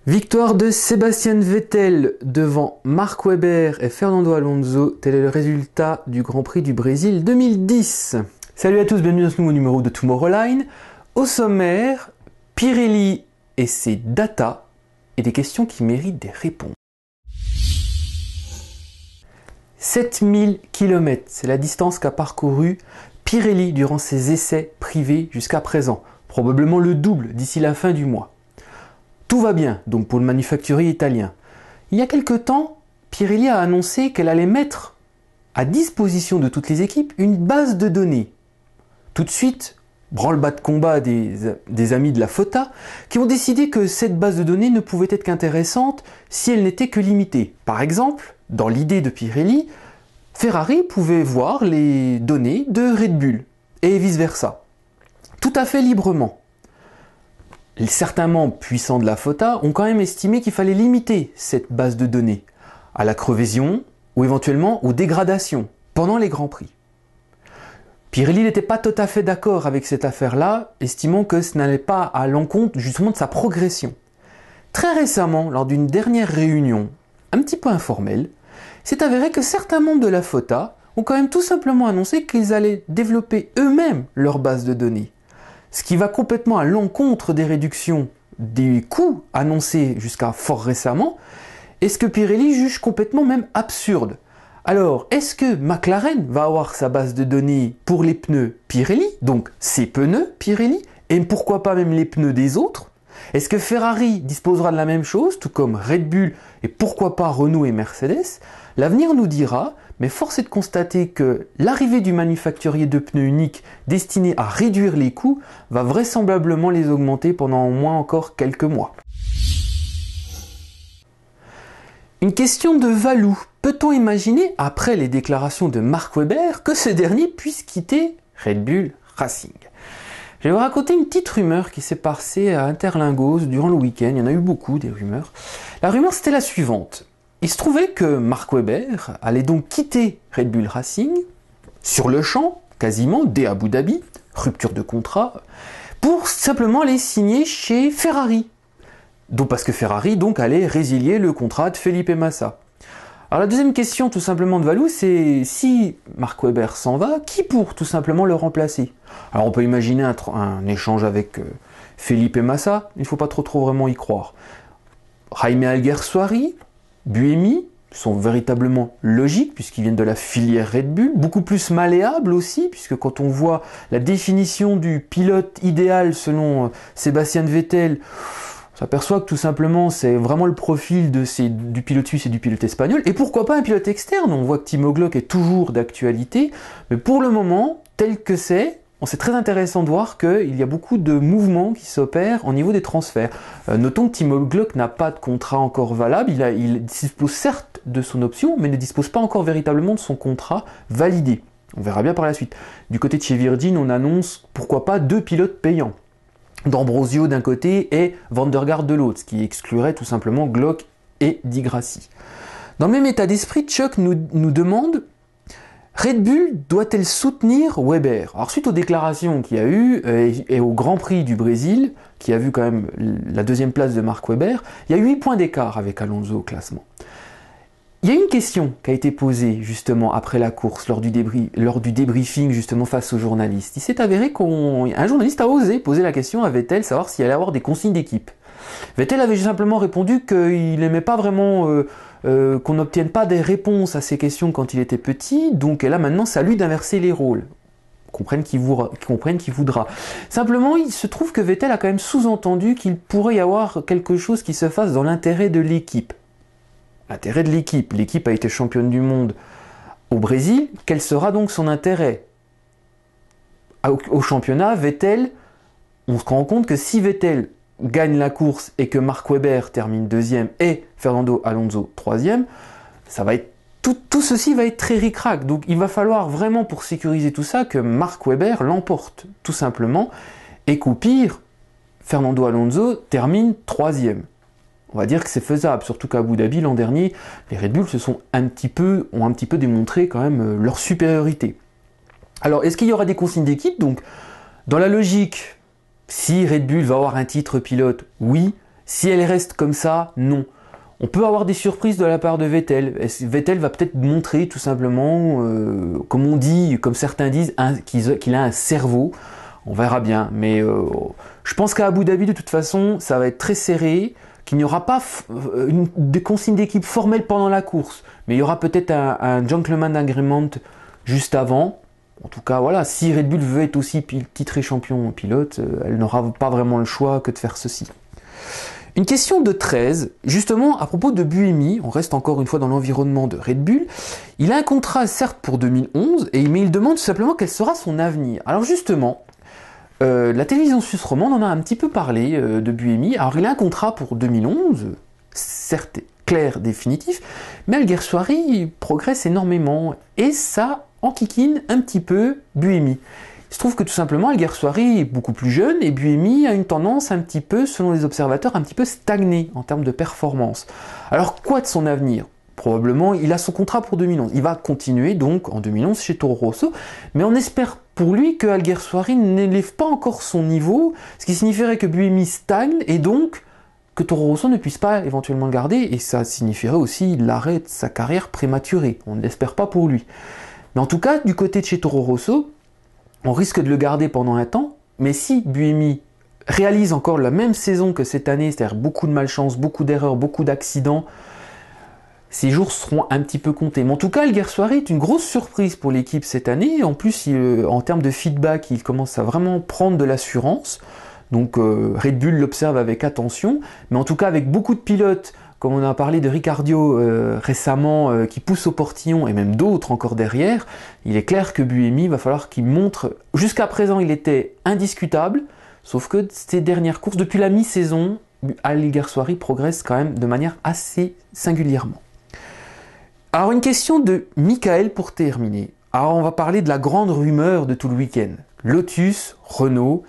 Victoire de Sébastien Vettel devant Mark Webber et Fernando Alonso. Tel est le résultat du Grand Prix du Brésil 2010. Salut à tous, bienvenue dans ce nouveau numéro de Tomorrowline. Au sommaire, Pirelli et ses data et des questions qui méritent des réponses. 7000 km, c'est la distance qu'a parcouru Pirelli durant ses essais privés jusqu'à présent. Probablement le double d'ici la fin du mois. Tout va bien, donc pour le manufacturier italien. Il y a quelque temps, Pirelli a annoncé qu'elle allait mettre à disposition de toutes les équipes une base de données. Tout de suite, branle-bas de combat des amis de la FOTA qui ont décidé que cette base de données ne pouvait être qu'intéressante si elle n'était que limitée. Par exemple, dans l'idée de Pirelli, Ferrari pouvait voir les données de Red Bull et vice-versa. Tout à fait librement. Certains membres puissants de la FOTA ont quand même estimé qu'il fallait limiter cette base de données à la crevaison ou éventuellement aux dégradations pendant les Grands Prix. Pirelli n'était pas tout à fait d'accord avec cette affaire-là, estimant que ce n'allait pas à l'encontre justement de sa progression. Très récemment, lors d'une dernière réunion, un petit peu informelle, c'est avéré que certains membres de la FOTA ont quand même tout simplement annoncé qu'ils allaient développer eux-mêmes leur base de données. Ce qui va complètement à l'encontre des réductions des coûts annoncés jusqu'à fort récemment, et ce que Pirelli juge complètement même absurde. Alors, est-ce que McLaren va avoir sa base de données pour les pneus Pirelli, donc ses pneus Pirelli, et pourquoi pas même les pneus des autres? Est-ce que Ferrari disposera de la même chose, tout comme Red Bull et pourquoi pas Renault et Mercedes? L'avenir nous dira, mais force est de constater que l'arrivée du manufacturier de pneus uniques destiné à réduire les coûts va vraisemblablement les augmenter pendant au moins encore quelques mois. Une question de Valou. Peut-on imaginer, après les déclarations de Mark Webber, que ce dernier puisse quitter Red Bull Racing? Je vais vous raconter une petite rumeur qui s'est passée à Interlingos durant le week-end. Il y en a eu beaucoup, des rumeurs. La rumeur, c'était la suivante. Il se trouvait que Mark Webber allait donc quitter Red Bull Racing, sur le champ, quasiment, dès Abu Dhabi, rupture de contrat, pour simplement aller signer chez Ferrari. Donc parce que Ferrari donc allait résilier le contrat de Felipe Massa. Alors la deuxième question tout simplement de Valou, c'est si Mark Webber s'en va, qui pour tout simplement le remplacer? Alors on peut imaginer un échange avec Felipe Massa, il ne faut pas trop vraiment y croire. Jaime Alguersuari, Buemi sont véritablement logiques puisqu'ils viennent de la filière Red Bull, beaucoup plus malléables aussi puisque quand on voit la définition du pilote idéal selon Sébastien Vettel, on s'aperçoit que tout simplement c'est vraiment le profil du pilote suisse et du pilote espagnol, et pourquoi pas un pilote externe. On voit que Timo Glock est toujours d'actualité, mais pour le moment, tel que c'est très intéressant de voir qu'il y a beaucoup de mouvements qui s'opèrent au niveau des transferts. Notons que Timo Glock n'a pas de contrat encore valable, il dispose certes de son option, mais ne dispose pas encore véritablement de son contrat validé. On verra bien par la suite. Du côté de chez Virgin, on annonce pourquoi pas 2 pilotes payants. D'Ambrosio d'un côté et Van der Garde de l'autre, ce qui exclurait tout simplement Glock et Di Grassi. Dans le même état d'esprit, Chuck nous demande Red Bull doit-elle soutenir Webber? Alors suite aux déclarations qu'il y a eu et au Grand Prix du Brésil, qui a vu quand même la deuxième place de Mark Webber, il y a 8 points d'écart avec Alonso au classement. Il y a une question qui a été posée justement après la course, lors du débriefing justement face aux journalistes. Il s'est avéré qu'un journaliste a osé poser la question à Vettel, savoir s'il allait avoir des consignes d'équipe. Vettel avait simplement répondu qu'il n'aimait pas vraiment qu'on n'obtienne pas des réponses à ces questions quand il était petit, donc là maintenant c'est à lui d'inverser les rôles. Comprenne qui voudra. Simplement, il se trouve que Vettel a quand même sous-entendu qu'il pourrait y avoir quelque chose qui se fasse dans l'intérêt de l'équipe. L'intérêt de l'équipe. L'équipe a été championne du monde au Brésil. Quel sera donc son intérêt? Au championnat, Vettel, on se rend compte que si Vettel gagne la course et que Mark Webber termine 2e et Fernando Alonso 3e, tout ceci va être très ric-rac. Donc il va falloir vraiment, pour sécuriser tout ça, que Mark Webber l'emporte tout simplement et qu'au pire, Fernando Alonso termine 3e. On va dire que c'est faisable, surtout qu'à Abu Dhabi l'an dernier, les Red Bull ont un petit peu démontré quand même leur supériorité. Alors, est-ce qu'il y aura des consignes d'équipe? Donc, dans la logique, si Red Bull va avoir un titre pilote, oui. Si elle reste comme ça, non. On peut avoir des surprises de la part de Vettel. Vettel va peut-être montrer tout simplement, comme on dit, comme certains disent, qu'il a un cerveau. On verra bien. Mais je pense qu'à Abu Dhabi, de toute façon, ça va être très serré, qu'il n'y aura pas de consigne d'équipe formelle pendant la course. Mais il y aura peut-être un gentleman agreement juste avant. En tout cas, voilà, si Red Bull veut être aussi titré champion pilote, elle n'aura pas vraiment le choix que de faire ceci. Une question de 13, justement à propos de Buemi, on reste encore une fois dans l'environnement de Red Bull. Il a un contrat certes pour 2011, mais il demande tout simplement quel sera son avenir. Alors justement, la télévision suisse romande en a un petit peu parlé de Buemi. Alors il a un contrat pour 2011, certes clair, définitif, mais Alguersuari progresse énormément et ça enquiquine un petit peu Buemi. Il se trouve que tout simplement Alguersuari est beaucoup plus jeune et Buemi a une tendance un petit peu, selon les observateurs, un petit peu stagnée en termes de performance. Alors quoi de son avenir ? Probablement, il a son contrat pour 2011. Il va continuer donc en 2011 chez Toro Rosso, mais on espère pour lui que Alguersuari n'élève pas encore son niveau, ce qui signifierait que Buemi stagne et donc que Toro Rosso ne puisse pas éventuellement le garder, et ça signifierait aussi l'arrêt de sa carrière prématurée. On ne l'espère pas pour lui. Mais en tout cas, du côté de chez Toro Rosso, on risque de le garder pendant un temps, mais si Buemi réalise encore la même saison que cette année, c'est-à-dire beaucoup de malchance, beaucoup d'erreurs, beaucoup d'accidents, ces jours seront un petit peu comptés. Mais en tout cas, Alguersuari est une grosse surprise pour l'équipe cette année. En plus, en termes de feedback, il commence à vraiment prendre de l'assurance. Donc Red Bull l'observe avec attention, mais en tout cas avec beaucoup de pilotes, comme on a parlé de Ricciardo récemment, qui poussent au portillon, et même d'autres encore derrière, il est clair que Buemi va falloir qu'il montre... Jusqu'à présent, il était indiscutable, sauf que ces dernières courses, depuis la mi-saison, Alguersuari progresse quand même de manière assez singulièrement. Alors une question de Michael pour terminer. Alors on va parler de la grande rumeur de tout le week-end. Lotus, Renault...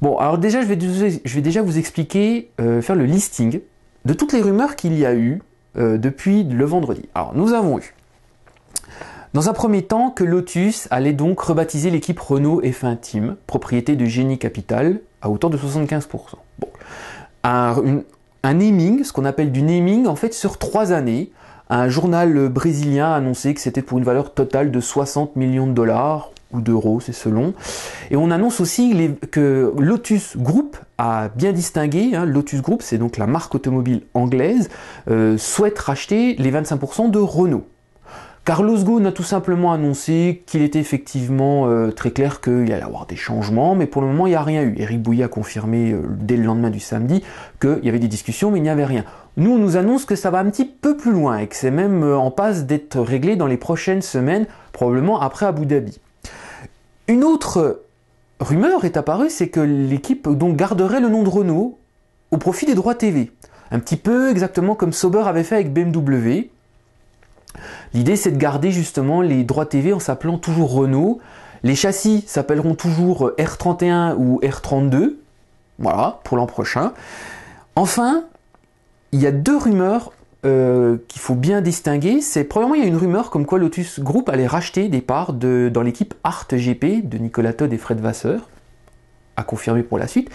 Bon, alors déjà, je vais déjà vous expliquer, faire le listing de toutes les rumeurs qu'il y a eu depuis le vendredi. Alors, nous avons eu, dans un premier temps, que Lotus allait donc rebaptiser l'équipe Renault F1 Team, propriété de Génie Capital, à hauteur de 75%. Bon, un naming, ce qu'on appelle du naming, en fait, sur 3 années. Un journal brésilien a annoncé que c'était pour une valeur totale de 60 millions de dollars, ou d'euros, c'est selon. Et on annonce aussi que Lotus Group a bien distingué, Lotus Group, c'est donc la marque automobile anglaise, souhaite racheter les 25% de Renault. Carlos Ghosn a tout simplement annoncé qu'il était effectivement très clair qu'il allait y avoir des changements, mais pour le moment il n'y a rien eu. Éric Bouillet a confirmé dès le lendemain du samedi qu'il y avait des discussions, mais il n'y avait rien. Nous, on nous annonce que ça va un petit peu plus loin et que c'est même en passe d'être réglé dans les prochaines semaines, probablement après Abu Dhabi. Une autre rumeur est apparue, c'est que l'équipe donc garderait le nom de Renault au profit des droits TV. Un petit peu exactement comme Sauber avait fait avec BMW. L'idée, c'est de garder justement les droits TV en s'appelant toujours Renault. Les châssis s'appelleront toujours R31 ou R32. Voilà, pour l'an prochain. Enfin, il y a 2 rumeurs qu'il faut bien distinguer. Premièrement, il y a une rumeur comme quoi Lotus Group allait racheter des parts dans l'équipe Art GP de Nicolas Todt et Fred Vasseur, à confirmer pour la suite.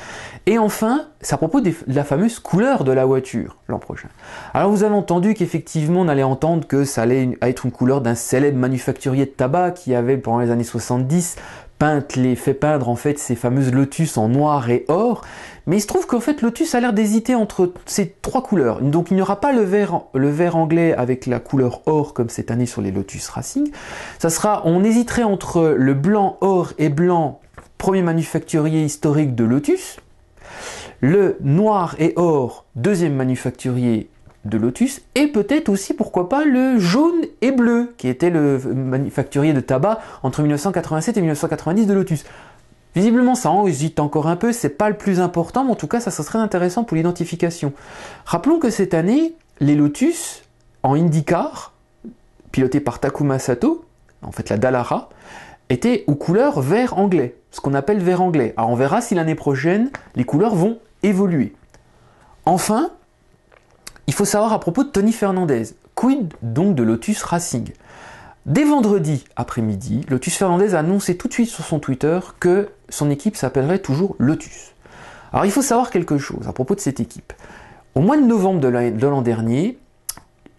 Et enfin, c'est à propos de la fameuse couleur de la voiture l'an prochain. Alors vous avez entendu qu'effectivement on allait entendre que ça allait être une couleur d'un célèbre manufacturier de tabac qui avait pendant les années 70 fait peindre en fait ces fameuses Lotus en noir et or, mais il se trouve qu'en fait Lotus a l'air d'hésiter entre ces 3 couleurs. Donc il n'y aura pas le vert anglais avec la couleur or comme cette année sur les Lotus Racing. On hésiterait entre le blanc or et blanc, premier manufacturier historique de Lotus, le noir et or, deuxième manufacturier de Lotus, et peut-être aussi, pourquoi pas, le jaune et bleu, qui était le manufacturier de tabac entre 1987 et 1990 de Lotus. Visiblement, ça en hésite encore un peu, c'est pas le plus important, mais en tout cas, ça serait intéressant pour l'identification. Rappelons que cette année, les Lotus, en IndyCar, pilotés par Takuma Sato, en fait la Dallara, étaient aux couleurs vert anglais, ce qu'on appelle vert anglais. Alors on verra si l'année prochaine, les couleurs vont évoluer. Enfin, il faut savoir à propos de Tony Fernandez, quid donc de Lotus Racing. Dès vendredi après-midi, Lotus Fernandez a annoncé tout de suite sur son Twitter que son équipe s'appellerait toujours Lotus. Alors il faut savoir quelque chose à propos de cette équipe. Au mois de novembre de l'an dernier,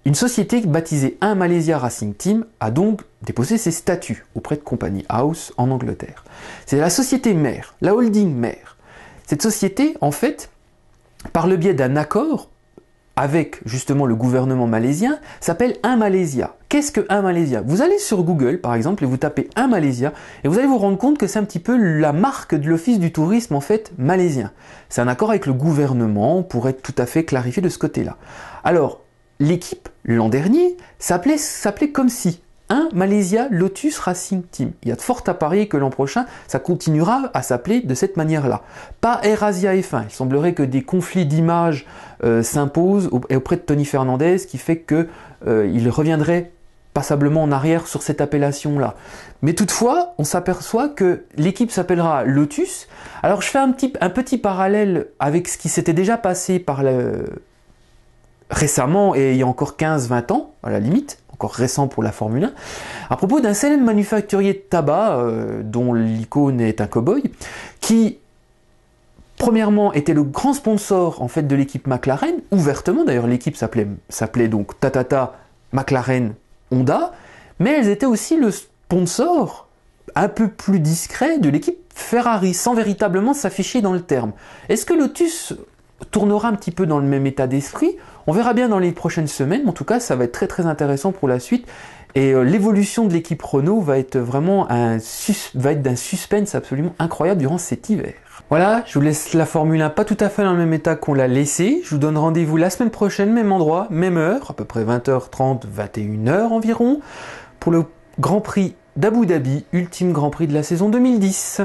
une société baptisée 1 Malaysia Racing Team a donc déposé ses statuts auprès de Company House en Angleterre. C'est la société mère, la holding mère. Cette société, en fait, par le biais d'un accord avec justement le gouvernement malaisien, s'appelle 1 Malaysia. Qu'est-ce que 1 Malaysia? Vous allez sur Google par exemple et vous tapez 1 Malaysia et vous allez vous rendre compte que c'est un petit peu la marque de l'office du tourisme en fait malaisien. C'est un accord avec le gouvernement pour être tout à fait clarifié de ce côté-là. Alors, l'équipe l'an dernier s'appelait comme si 1 Malaysia Lotus Racing Team. Il y a de fortes à parier que l'an prochain, ça continuera à s'appeler de cette manière-là. Pas Air Asia F1. Il semblerait que des conflits d'images s'imposent auprès de Tony Fernandez, qui fait qu'il reviendrait passablement en arrière sur cette appellation-là. Mais toutefois, on s'aperçoit que l'équipe s'appellera Lotus. Alors je fais un petit parallèle avec ce qui s'était déjà passé récemment et il y a encore 15-20 ans, à la limite, encore récent pour la Formule 1, à propos d'un célèbre manufacturier de tabac, dont l'icône est un cow-boy, qui, premièrement, était le grand sponsor en fait de l'équipe McLaren, ouvertement, d'ailleurs l'équipe s'appelait donc Tatata McLaren Honda, mais elles étaient aussi le sponsor un peu plus discret de l'équipe Ferrari, sans véritablement s'afficher dans le terme. Est-ce que Lotus tournera un petit peu dans le même état d'esprit? On verra bien dans les prochaines semaines, mais en tout cas ça va être très très intéressant pour la suite et l'évolution de l'équipe Renault va être vraiment d'un suspense absolument incroyable durant cet hiver. Voilà, je vous laisse la Formule 1 pas tout à fait dans le même état qu'on l'a laissé. Je vous donne rendez-vous la semaine prochaine, même endroit, même heure, à peu près 20h30, 21h environ, pour le Grand Prix d'Abu Dhabi, ultime Grand Prix de la saison 2010.